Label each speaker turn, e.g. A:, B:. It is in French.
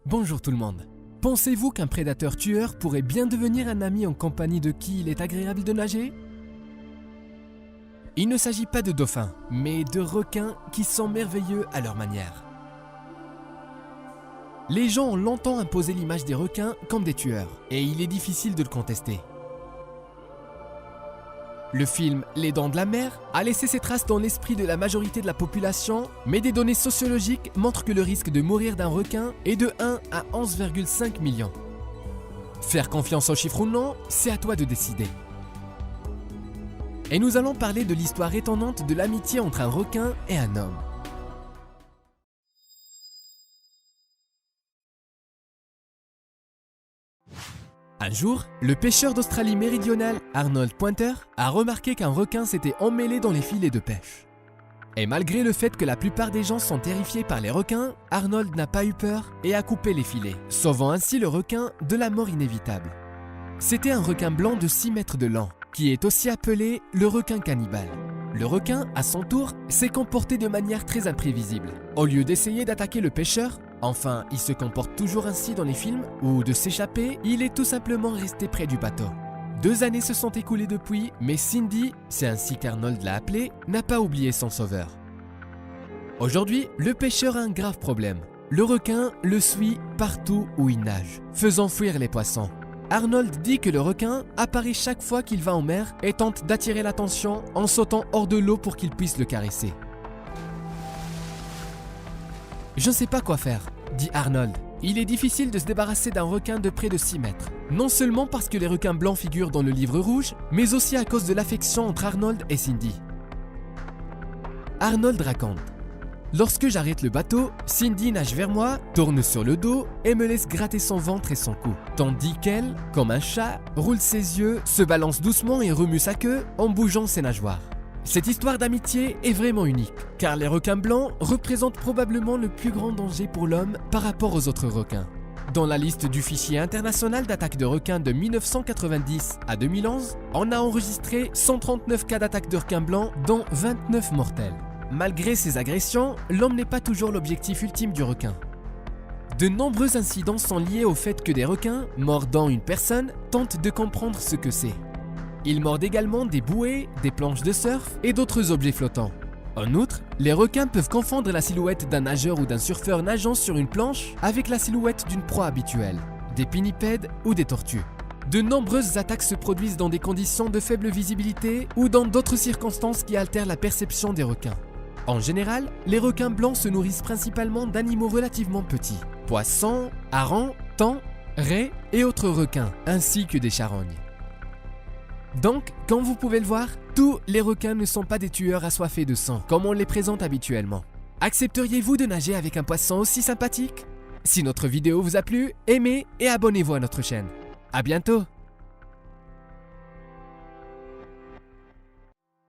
A: Bonjour tout le monde. Pensez-vous qu'un prédateur tueur pourrait bien devenir un ami en compagnie de qui il est agréable de nager? Il ne s'agit pas de dauphins, mais de requins qui sont merveilleux à leur manière. Les gens ont longtemps imposé l'image des requins comme des tueurs, et il est difficile de le contester. Le film Les Dents de la Mer a laissé ses traces dans l'esprit de la majorité de la population, mais des données sociologiques montrent que le risque de mourir d'un requin est de 1 à 11,5 millions. Faire confiance aux chiffres ou non, c'est à toi de décider. Et nous allons parler de l'histoire étonnante de l'amitié entre un requin et un homme. Un jour, le pêcheur d'Australie méridionale, Arnold Pointer, a remarqué qu'un requin s'était emmêlé dans les filets de pêche. Et malgré le fait que la plupart des gens sont terrifiés par les requins, Arnold n'a pas eu peur et a coupé les filets, sauvant ainsi le requin de la mort inévitable. C'était un requin blanc de 6 mètres de long, qui est aussi appelé le requin cannibale. Le requin, à son tour, s'est comporté de manière très imprévisible. Au lieu d'essayer d'attaquer le pêcheur, enfin, il se comporte toujours ainsi dans les films, ou de s'échapper, il est tout simplement resté près du bateau. 2 années se sont écoulées depuis, mais Cindy, c'est ainsi qu'Arnold l'a appelé, n'a pas oublié son sauveur. Aujourd'hui, le pêcheur a un grave problème. Le requin le suit partout où il nage, faisant fuir les poissons. Arnold dit que le requin apparaît chaque fois qu'il va en mer et tente d'attirer l'attention en sautant hors de l'eau pour qu'il puisse le caresser. « Je ne sais pas quoi faire », dit Arnold. Il est difficile de se débarrasser d'un requin de près de 6 mètres. Non seulement parce que les requins blancs figurent dans le livre rouge, mais aussi à cause de l'affection entre Arnold et Cindy. Arnold raconte: « Lorsque j'arrête le bateau, Cindy nage vers moi, tourne sur le dos et me laisse gratter son ventre et son cou, tandis qu'elle, comme un chat, roule ses yeux, se balance doucement et remue sa queue en bougeant ses nageoires. Cette histoire d'amitié est vraiment unique, car les requins blancs représentent probablement le plus grand danger pour l'homme par rapport aux autres requins. Dans la liste du fichier international d'attaques de requins de 1990 à 2011, on a enregistré 139 cas d'attaques de requins blancs, dont 29 mortels. Malgré ces agressions, l'homme n'est pas toujours l'objectif ultime du requin. De nombreux incidents sont liés au fait que des requins, mordant une personne, tentent de comprendre ce que c'est. Ils mordent également des bouées, des planches de surf et d'autres objets flottants. En outre, les requins peuvent confondre la silhouette d'un nageur ou d'un surfeur nageant sur une planche avec la silhouette d'une proie habituelle, des pinnipèdes ou des tortues. De nombreuses attaques se produisent dans des conditions de faible visibilité ou dans d'autres circonstances qui altèrent la perception des requins. En général, les requins blancs se nourrissent principalement d'animaux relativement petits, poissons, harengs, thons, raies et autres requins, ainsi que des charognes. Donc, comme vous pouvez le voir, tous les requins ne sont pas des tueurs assoiffés de sang, comme on les présente habituellement. Accepteriez-vous de nager avec un poisson aussi sympathique? Si notre vidéo vous a plu, aimez et abonnez-vous à notre chaîne. À bientôt!